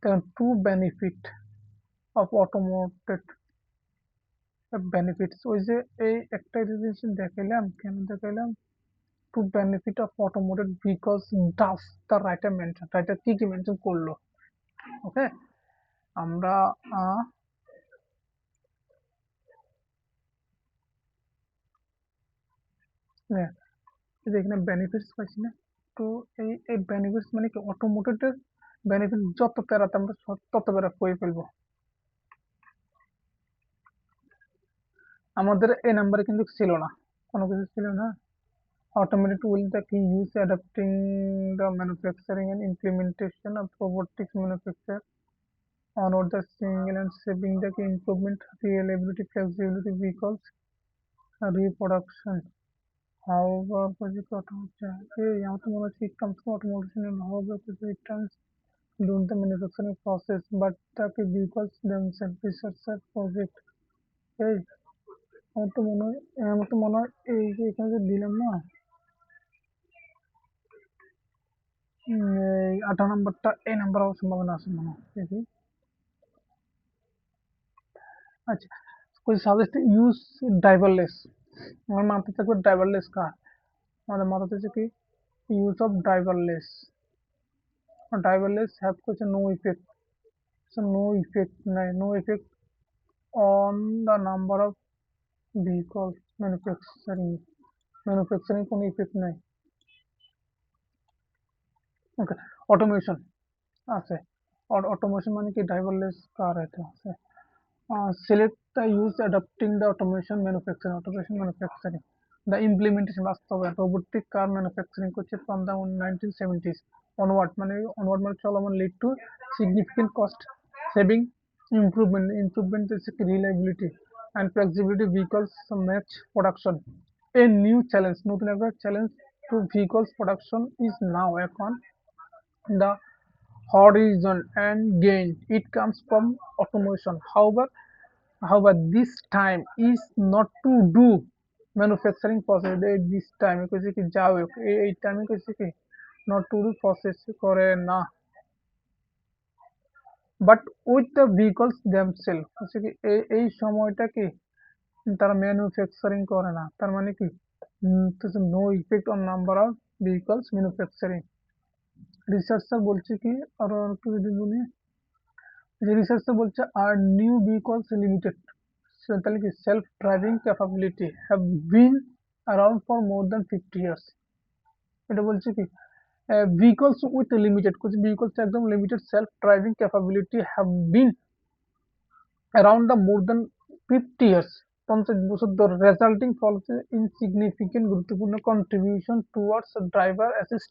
কারণ to benefit of automated benefits, ওই যে এই একটা জিনিস দেখাইলাম, কেন দেখাইলাম, to benefit of automated because does the writer mention, writer কি কি মেনশন করলো। ওকে, আমরা এখানে বেনিফিটস পাইছি না। তো এই বেনিফিটস মানে কি, অটোমেটেড বেনিফিট যত প্যারাতে আমরা তত প্যারা করে ফেলবো। আমাদের এই নাম্বারে কিন্তু ছিল না, কোনো কিছু ছিল না। Automated will the key use adapting the manufacturing and implementation of robotics manufacture onward the single and saving the key improvement reliability flexibility vehicles reproduction. However, project automation, यहाँ तो मतलब it comes to automation and however it turns during the manufacturing process but the key vehicles themselves research project. এই আমার তো মনে হয় এই যে এখানে যে দিলাম না, এই 18 নম্বরটা এই নাম্বার হওয়ার সম্ভাবনা আছে মনে হয়, দেখি। আচ্ছা, কোই সাজেস্ট ইউজ ড্রাইভারলেস, আমার মাথায় থাকবে ড্রাইভারলেস কার, আমাদের মাথাতে হচ্ছে কি ইউজ অফ ড্রাইভারলেস হ্যাভ করছে নো ইফেক্ট, নো ইফেক্ট নাই, no effect on the number of vehicle manufacturing কোনো ইফেক্ট নাই। ওকে, অটোমেশন আছে, অটোমেশন মানে কি ড্রাইভারলেস কার এটা আছে। Select the use adopting the automation manufacturing. The implementation বাস্তবায়ন robotic car manufacturing করছে from the 1970s onward, মানে onward মানে চলমান lead to significant cost saving, improvement is reliability and flexibility vehicles match production. A new challenge, নতুন একটা challenge to vehicles production is now এখন the horizon and gain it comes from automation. However, this time is not to do manufacturing process. This time কইছে কি যাও এই টাইমে কইছে কি not to do process করে না, but with the vehicles themselves কইছে কি এই সময়টা কি তারা ম্যানুফ্যাকচারিং করে না, তার মানে কি no effect on number of vehicles manufacturing. Researcher বলছে কি, আরো একটু যদি বলি, যে রিসার্চার বলছে আর নিউ ভেহিকলস লিমিটেড, তাহলে কি self driving capability have been around for more than 50 years. এটা বলছে কি vehicles with limited, कुछ vehicles একদম limited self driving capability have been around the more than 50 years, 50 বছর ধরে, resulting ফলছে in significant গুরুত্বপূর্ণ contribution towards driver assist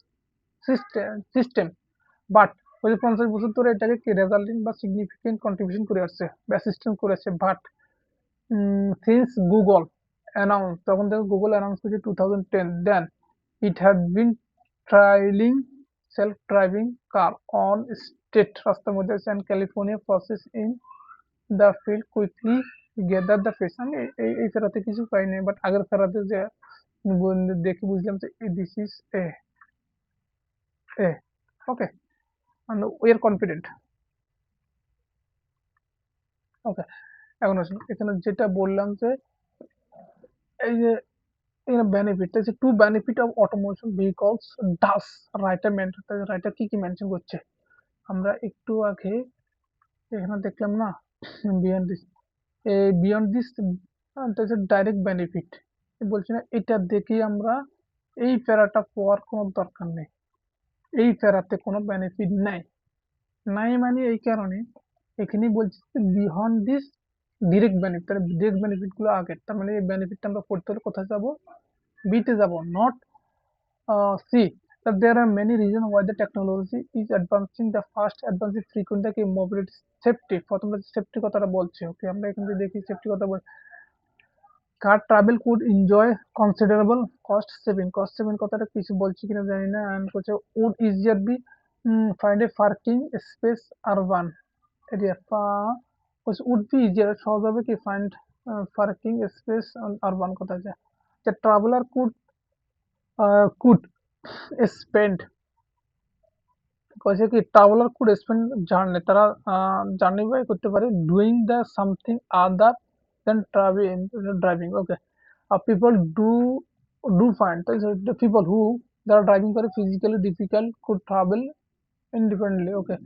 system but ওই যে 50 বছর ধরে এটাকে কি রেজাল্টিং বা সিগনিফিকেন্ট কন্ট্রিবিউশন করে আসছে বা অ্যাসিস্ট্যান্ট করেছে, বাট since Google announced, তখন থেকে গুগল অ্যানাউন্স করেছে 2010, then it had been trialing self-driving car on state রাস্তার মধ্যে and California process in the field quickly gather the pace। আমি এই ফেরাতে কিছু পাই নাই, বাট আগের ফেরাতে যে দেখে বুঝলাম যে this is a okay, and we are confident। ওকে, এখন আসুন এখানে যেটা বললাম যে এই যে বেনিফিট আছে, to benefit of automation vehicles does writer কি কি মেনশন করছে, আমরা একটু আগে এখানে দেখলাম না, beyond this, beyond this direct benefit বলছি না, এটা দেখে আমরা এই প্যারাটা পাওয়ার কোনো দরকার নেই, এই প্যারাতে কোনো বেনিফিট নাই, নাই মানে এই কারণে এখানে বলছি বিহন্ড দিস ডিরেক্ট বেনিফিট, তাহলে ডিরেক্ট বেনিফিট গুলো আগে, তার মানে এই বেনিফিটটা আমরা পড়তে হলে কোথায় যাবো, বিতে যাব, not C. that there are many reasons why the technology is advancing the fast advancing frequent the mobility safety প্রথমে সেফটি কথাটা বলছি ওকে আমরা এখানে দেখি সেফটি কথা বল car travel could enjoy considerable cost saving কথাটা কিছু বলছি কিনা জানি না and হচ্ছে would easier be find a parking space urban area would be easier সহজ হবে কি find parking space on urban কোথায় যায় the traveler could spend কইছে কি traveler could spend journey তারা জার্নি বাই করতে পারে doing the something other than driving okay people do find the people who they are driving very physically difficult could travel independently okay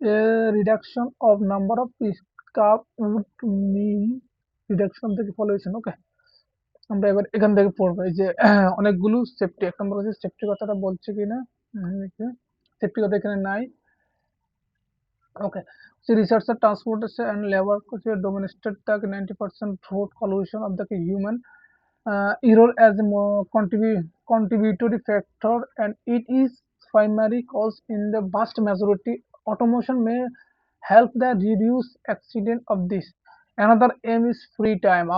a reduction of number of car would mean reduction of the pollution okay আমরা এবার এখান থেকে পড়বো এই যে অনেকগুলো safety এক নম্বর হচ্ছে সেফটি কথাটা বলছে কিনা সেফটি কথা এখানে নাই okay so research the transportation and labor which demonstrated that 90% road pollution of the human error as a contributory factor and it is primary cause in the vast majority automation may help the reduce accident of this another aim is free time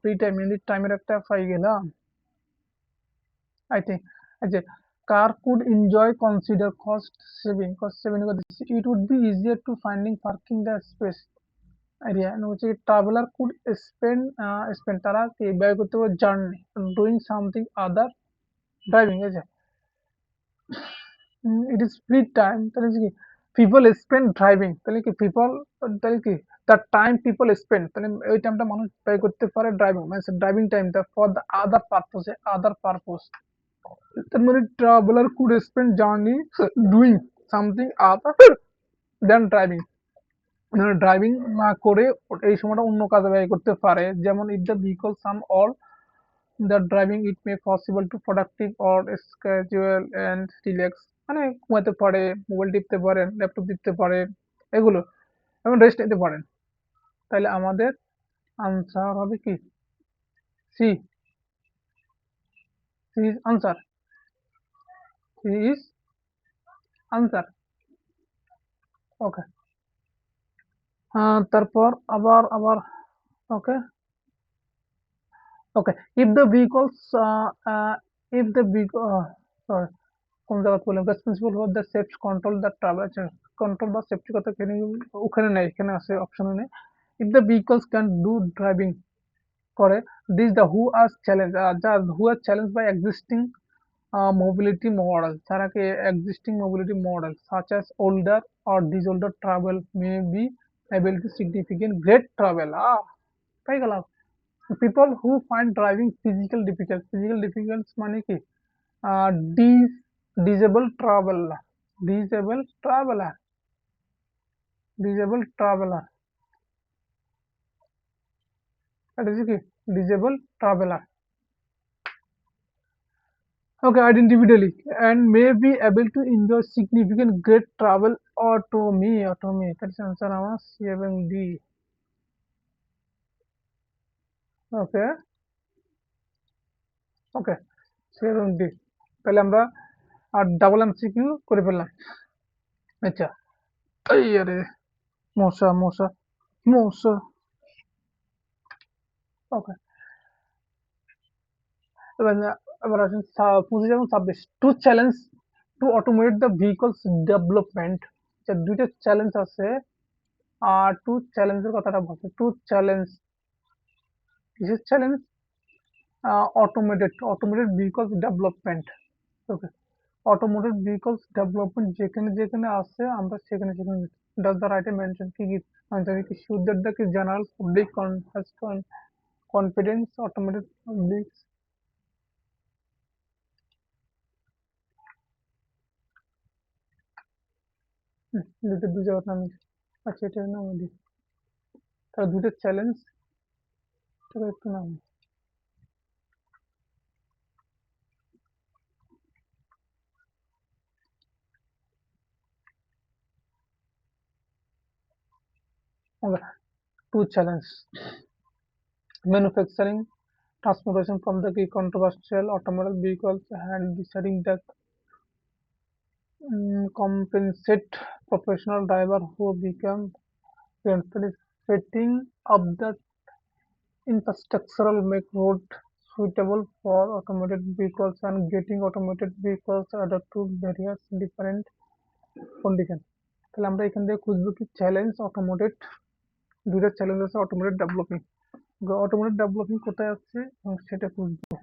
free time in the time একটা পাই গেলাম I think যে car could enjoy consider cost saving it would be easier to finding parking the space area and হচ্ছে traveler could spend তারা কি ব্যয় করতে পারে journey doing something other driving এই যে it is free time তাহলে কি people spend driving তাহলে কি people তাহলে কি the time people spend তাহলে ওই টাইমটা মানুষ ব্যয় করতে পারে ড্রাইভিং মানে ড্রাইভিং টাইমটা for the other purpose তার মানে traveler could spend journey doing something other than driving driving না করে এই সময়টা অন্য কাজে ব্যয় করতে পারে যেমন if the vehicle some or the driving it may possible to productive or schedule and relax মানে ঘুমাতে পারে মোবাইল টিপতে পারেন ল্যাপটপ টিপতে পারেন এগুলো এবং রেস্ট নিতে পারেন তাহলে আমাদের আনসার হবে কি C C is answer C is answer okay তারপর আবার আবার ওকে okay if the vehicles if the vehicle sorry কোন জায়গা বললাম responsible for the safe control the travel control বা সেফটি কথা এখানে ওখানে নেই এখানে আছে অপশনে নেই if the vehicles can do driving করে this the who are challenge who are challenged by existing mobility model যারা কি existing mobility model such as older or these older travel may be able to significant great travel পাই গেলাম people who find driving physical difficult মানে কি dis disabled traveler disabled traveler disabled traveler that is কি disabled traveler okay individually and may be able to enjoy significant great travel autonomy that is answer আমার C এবং D okay okay C এবং D তাহলে আমরা আর double MCQ করে ফেললাম আচ্ছা এই আরে মশা মশা মশা ওকে এবার এবার আসেন 25 এবং 26 two challenge to automate the vehicles development যে দুইটা চ্যালেঞ্জ আছে আর টু চ্যালেঞ্জের কথাটা বলছে টু চ্যালেঞ্জ কিসের challenge automated vehicles development okay automated vehicles development যেখানে যেখানে আছে আমরা সেখানে সেখানে ডাজ দ্য রাইটে মেনশন কি কি আনসার কি শুড দ্যাট দ্য কি general public confidence automated public দুটো দুই জায়গার নাম আচ্ছা এটা নাম দিই তাহলে দুটো চ্যালেঞ্জ তাহলে একটু নাম okay two challenge manufacturing transportation from the key controversial automobile vehicles and deciding that compensate professional driver who become eventually setting up the infrastructural make road suitable for automated vehicles and getting automated vehicles adapt to various different condition. তাহলে আমরা এখান থেকে খুঁজবো কি challenge automated, দুইটা challenge আছে automated developing. Automated developing কোথায় আছে এবং সেটা খুঁজবো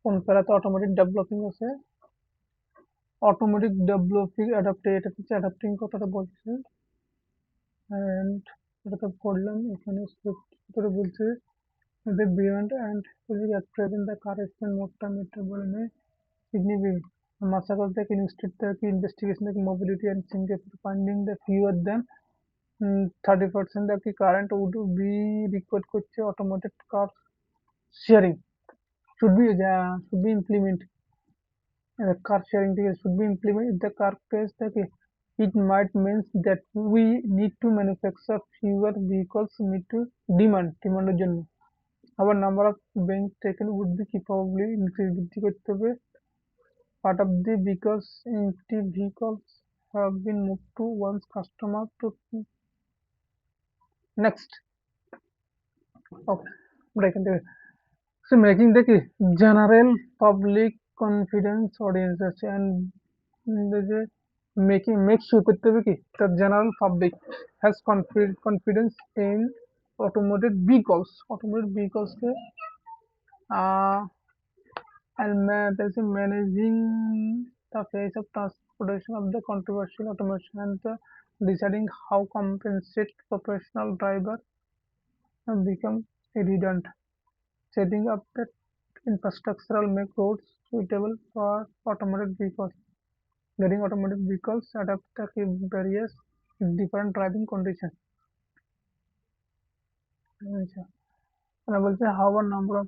কোন প্যারাতে অটোমেটিক ডেভেলপিং আছে। অটোমেটিক ডেভেলপিং অ্যাডাপ্টে, এটা হচ্ছে অ্যাডাপ্টিং কথাটা বলছে অ্যান্ড এটা তো পড়লাম এখানে ভিতরে বলছে the beyond and physics at present the car spend more time metabolic significant massacre the instead the investigation the mobility and Singapore finding the fewer than 30% the current would be required করছে automated car sharing should be implement car sharing should be implemented if the car crash it might mean that we need to manufacture fewer vehicles meet to demand এর জন্য our number of being taken would be probably increase বৃদ্ধি করতে হবে part of the because empty vehicles have been moved to one's customer to next okay আমরা এখান থেকে so making the general public confidence audiences and the make sure করতে হবে কি the general public has confidence in automated vehicles K and there's a managing the phase of transportation of the controversial automation and deciding how compensate professional driver become redundant, setting up the infrastructural make roads suitable for automated vehicles, getting automated vehicles adapt to various different driving conditions. আচ্ছা, and বলছে how a number of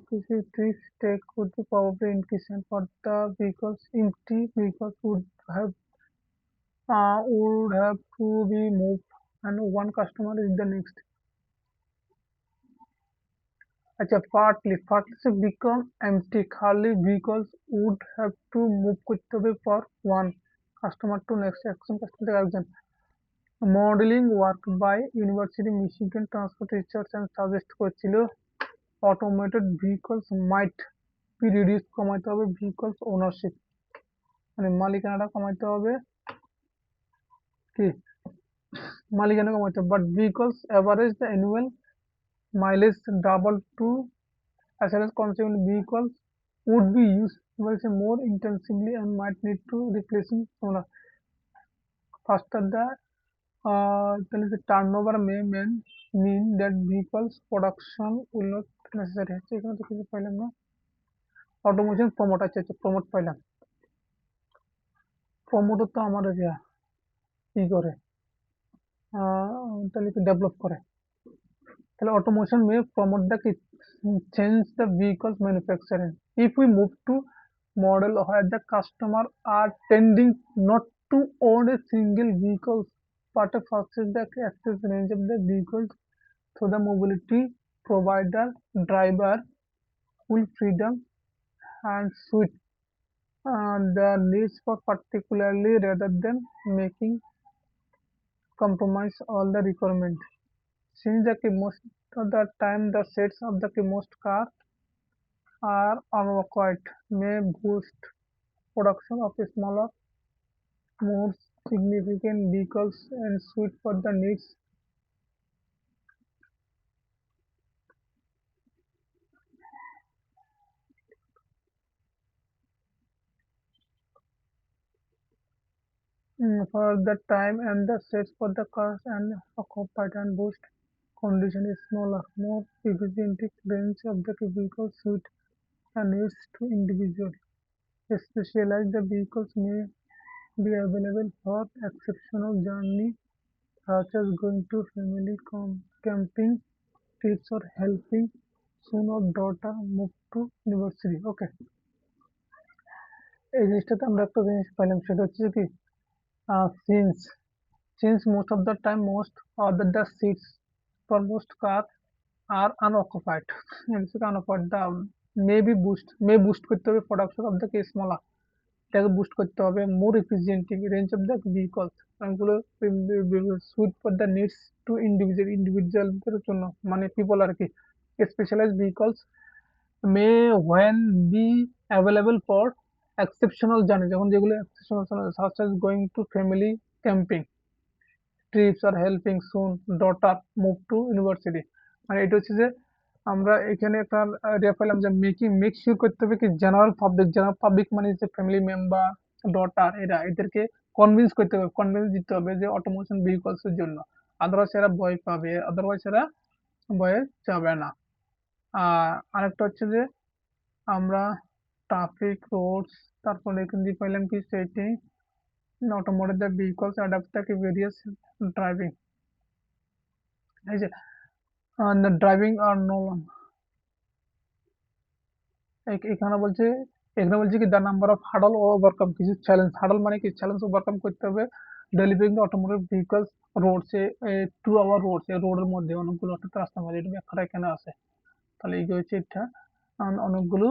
trees take would be probably increase and for the vehicles empty vehicles would have to be moved and one customer is the next. আচ্ছা partly to become empty খালি vehicles would have to move করতে হবে for one customer to next একজন customer থেকে একজন modeling work by University Michigan Transport Research and suggest করেছিল automated vehicles might be reduced কমাইতে হবে vehicles ownership মানে মালিকানাটা কমাইতে হবে কি মালিকানা কমাইতে হবে but vehicles average the annual mileage double to as well as consumed vehicles would be used more intensively and might need to replacing sooner. Faster the turnover may mean that vehicles production will not necessary হচ্ছে এখানে তো কিছু পাইলাম না automation promote আচ্ছা promote পাইলাম promoter তো আমার কি করে তাহলে কি ডেভেলপ করে তাহলে automation may promote the change the vehicles manufacturing if we move to model where the customer are tending not to own a single vehicle but a purchase the access range of the vehicles through the mobility provider driver full freedom and suit the needs for particularly rather than making compromise all the requirement since the most of the time the sets of the most cars are unrequired may boost production of smaller, more significant vehicles and suit for the needs for the time and the sets for the cars and occupied and boost condition is smaller, more efficient range of the vehicle suit and needs to individual. Specialized the vehicles may be available for exceptional journey such as going to family camping trips or helping son or daughter move to university. Okay, এই জিনিসটাতে আমরা একটা জিনিস পাইলাম সেটা হচ্ছে কি since most of the time most other the seats for most cars are unoccupied. Unoccupied the may boost করতে হবে production of the smaller এটাকে বুস্ট করতে হবে। More representing range of the vehicles, অনেকগুলো suit for the needs to ইন্ডিভিজুয়ালদের জন্য, মানে people আর কি। Specialise vehicles may when be available for exceptional journey, যখন যেগুলো exceptional, such as going to family camping trips আর helping son daughter move to university. মানে এটা হচ্ছে যে আমরা এখানে একটা ইয়ে পেলাম যে মেক শিওর করতে হবে কি জেনারেল পাবলিক মানে যে ফ্যামিলি মেম্বার, ডটার, এদেরকে কনভিন্স দিতে হবে যে অটোমোশন ভেহিকলস এর জন্য। আদারওয়াইজ এরা ভয় পাবে, আদারওয়াইজ এরা ভয়ে যাবে না। আর আরেকটা হচ্ছে যে আমরা ট্রাফিক রোডস, তারপরে এখান দিয়ে পাইলাম কি setting automotive the vehicles adapt the various driving. এই যে ড্রাইভিং আর নো, এখানে বলছে কি the number of hurdle overcome, কিছু চ্যালেঞ্জ, হার্ডল মানে কি চ্যালেঞ্জ ওভারকাম করতে হবে delivering the automotive vehicles roads to our roads, এই রোডের মধ্যে অনেকগুলো অর্থাৎ রাস্তার মধ্যে, এটা ব্যাখ্যাটা এখানে আছে। তাহলে এই যে হচ্ছে এটা অনেকগুলো